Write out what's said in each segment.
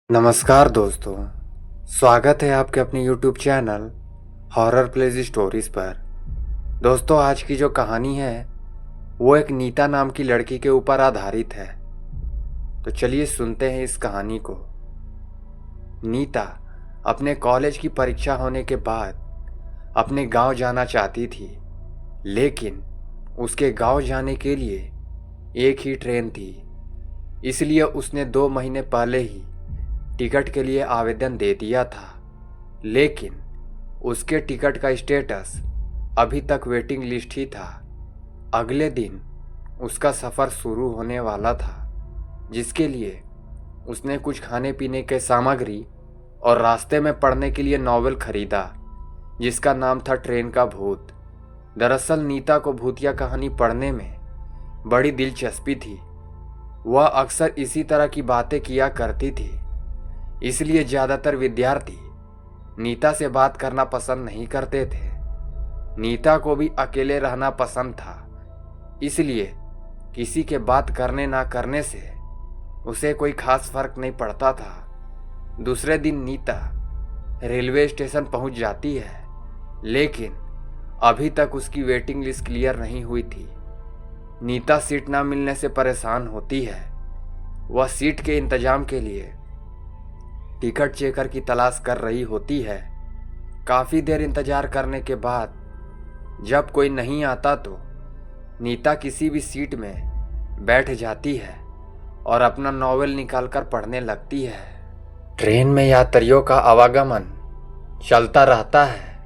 नमस्कार दोस्तों। स्वागत है आपके अपने YouTube channel horror plays stories पर। दोस्तों, आज की जो कहानी है वो एक नीता नाम की लड़की के ऊपर आधारित है। तो चलिए सुनते हैं इस कहानी को। नीता अपने कॉलेज की परीक्षा होने के बाद अपने गांव जाना चाहती थी, लेकिन उसके गांव जाने के लिए एक ही ट्रेन थी। इसलिए उसने 2 महीने पहले ही टिकट के लिए आवेदन दे दिया था, लेकिन उसके टिकट का स्टेटस अभी तक वेटिंग लिस्ट ही था। अगले दिन उसका सफ़र शुरू होने वाला था, जिसके लिए उसने कुछ खाने पीने के सामग्री और रास्ते में पढ़ने के लिए नॉवेल खरीदा, जिसका नाम था ट्रेन का भूत। दरअसल नीता को भूतिया कहानी पढ़ने में बड़ी दिलचस्पी थी। वह अक्सर इसी तरह की बातें किया करती थी, इसलिए ज़्यादातर विद्यार्थी नीता से बात करना पसंद नहीं करते थे। नीता को भी अकेले रहना पसंद था, इसलिए किसी के बात करने ना करने से उसे कोई खास फर्क नहीं पड़ता था। दूसरे दिन नीता रेलवे स्टेशन पहुंच जाती है, लेकिन अभी तक उसकी वेटिंग लिस्ट क्लियर नहीं हुई थी। नीता सीट ना मिलने से परेशान होती है। वह सीट के इंतजाम के लिए टिकट चेकर की तलाश कर रही होती है। काफ़ी देर इंतजार करने के बाद जब कोई नहीं आता तो नीता किसी भी सीट में बैठ जाती है और अपना नॉवेल निकालकर पढ़ने लगती है। ट्रेन में यात्रियों का आवागमन चलता रहता है,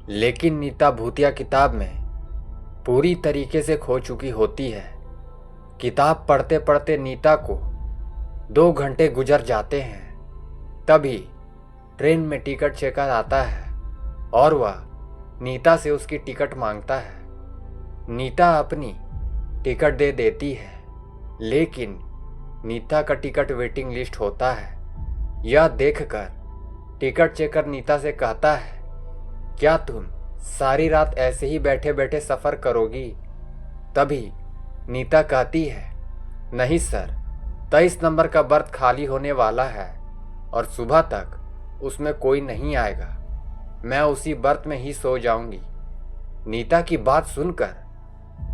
लेकिन नीता भूतिया किताब में पूरी तरीके से खो चुकी होती है। किताब पढ़ते पढ़ते नीता को 2 घंटे गुजर जाते हैं। तभी ट्रेन में टिकट चेकर आता है और वह नीता से उसकी टिकट मांगता है। नीता अपनी टिकट दे देती है, लेकिन नीता का टिकट वेटिंग लिस्ट होता है। यह देखकर टिकट चेकर नीता से कहता है, क्या तुम सारी रात ऐसे ही बैठे बैठे सफ़र करोगी? तभी नीता कहती है, नहीं सर, 23 नंबर का बर्थ खाली होने वाला है और सुबह तक उसमें कोई नहीं आएगा। मैं उसी बर्थ में ही सो जाऊंगी। नीता की बात सुनकर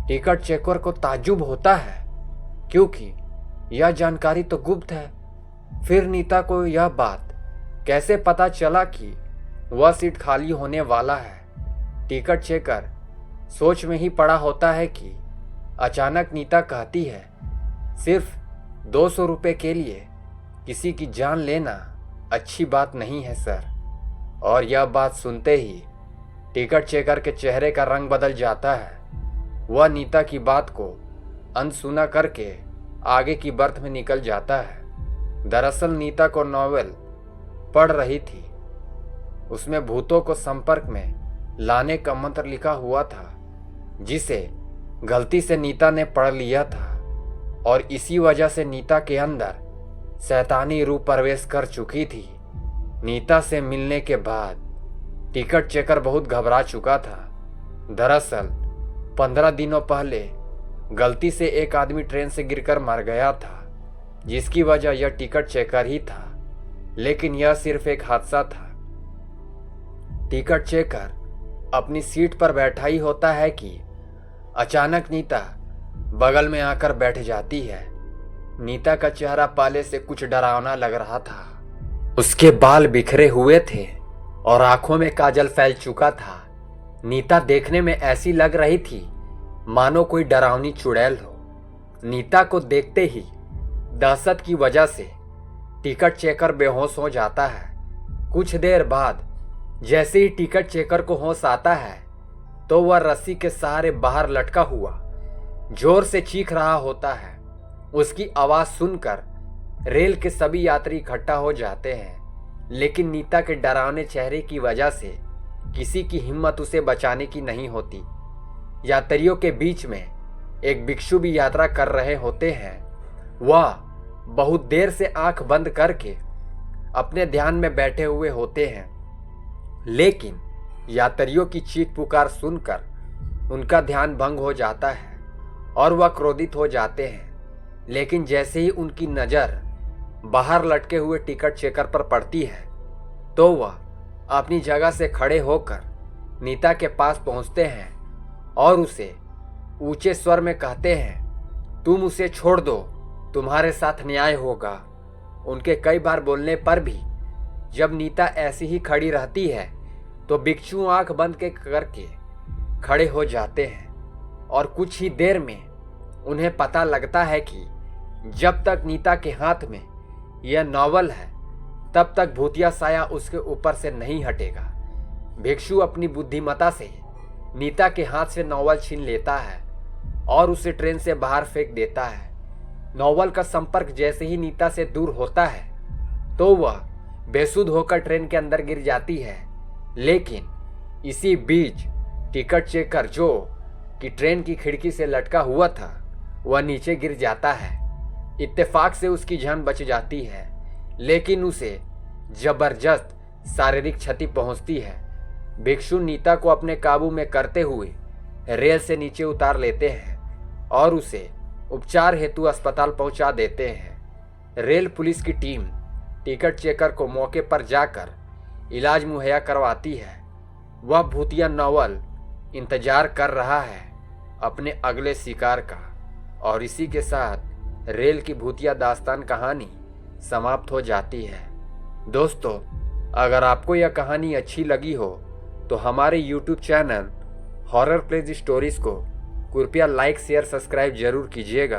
टिकट चेकर को ताज्जुब होता है, क्योंकि यह जानकारी तो गुप्त है। फिर नीता को यह बात कैसे पता चला कि वह सीट खाली होने वाला है? टिकट चेकर सोच में ही पड़ा होता है कि अचानक नीता कहती है, सिर्फ 200 रुपये के लिए किसी की जान लेना अच्छी बात नहीं है सर। और यह बात सुनते ही टिकट चेकर के चेहरे का रंग बदल जाता है। वह नीता की बात को अनसुना करके आगे की बर्थ में निकल जाता है। दरअसल नीता को नॉवेल पढ़ रही थी। उसमें भूतों को संपर्क में लाने का मंत्र लिखा हुआ था, जिसे गलती से नीता ने पढ़ लिया था और इसी वजह से नीता के अंदर शैतानी रूप प्रवेश कर चुकी थी। नीता से मिलने के बाद टिकट चेकर बहुत घबरा चुका था। दरअसल 15 दिनों पहले गलती से एक आदमी ट्रेन से गिरकर मर गया था, जिसकी वजह यह टिकट चेकर ही था, लेकिन यह सिर्फ एक हादसा था। टिकट चेकर अपनी सीट पर बैठा ही होता है कि अचानक नीता बगल में आकर बैठ जाती है। नीता का चेहरा पहले से कुछ डरावना लग रहा था। उसके बाल बिखरे हुए थे और आंखों में काजल फैल चुका था। नीता देखने में ऐसी लग रही थी मानो कोई डरावनी चुड़ैल हो। नीता को देखते ही दहशत की वजह से टिकट चेकर बेहोश हो जाता है। कुछ देर बाद जैसे ही टिकट चेकर को होश आता है, तो वह रस्सी के सहारे बाहर लटका हुआ जोर से चीख रहा होता है। उसकी आवाज़ सुनकर रेल के सभी यात्री इकट्ठा हो जाते हैं, लेकिन नीता के डरावने चेहरे की वजह से किसी की हिम्मत उसे बचाने की नहीं होती। यात्रियों के बीच में एक भिक्षु भी यात्रा कर रहे होते हैं। वह बहुत देर से आंख बंद करके अपने ध्यान में बैठे हुए होते हैं, लेकिन यात्रियों की चीख पुकार सुनकर उनका ध्यान भंग हो जाता है और वह क्रोधित हो जाते हैं। लेकिन जैसे ही उनकी नज़र बाहर लटके हुए टिकट चेकर पर पड़ती है तो वह अपनी जगह से खड़े होकर नीता के पास पहुंचते हैं और उसे ऊंचे स्वर में कहते हैं, तुम उसे छोड़ दो, तुम्हारे साथ न्याय होगा। उनके कई बार बोलने पर भी जब नीता ऐसी ही खड़ी रहती है तो भिक्षु आंख बंद करके खड़े हो जाते हैं और कुछ ही देर में उन्हें पता लगता है कि जब तक नीता के हाथ में यह नॉवल है तब तक भूतिया साया उसके ऊपर से नहीं हटेगा। भिक्षु अपनी बुद्धिमत्ता से नीता के हाथ से नॉवल छीन लेता है और उसे ट्रेन से बाहर फेंक देता है। नॉवल का संपर्क जैसे ही नीता से दूर होता है तो वह बेसुध होकर ट्रेन के अंदर गिर जाती है, लेकिन इसी बीच टिकट चेकर जो कि ट्रेन की खिड़की से लटका हुआ था वह नीचे गिर जाता है। इत्तेफाक से उसकी जान बच जाती है, लेकिन उसे जबरदस्त शारीरिक क्षति पहुंचती है। भिक्षु नीता को अपने काबू में करते हुए रेल से नीचे उतार लेते हैं और उसे उपचार हेतु अस्पताल पहुंचा देते हैं। रेल पुलिस की टीम टिकट चेकर को मौके पर जाकर इलाज मुहैया करवाती है। वह भूतिया नॉवल इंतजार कर रहा है अपने अगले शिकार का। और इसी के साथ रेल की भूतिया दास्तान कहानी समाप्त हो जाती है। दोस्तों, अगर आपको यह कहानी अच्छी लगी हो तो हमारे YouTube channel horror plays stories को कृपया लाइक शेयर सब्सक्राइब जरूर कीजिएगा।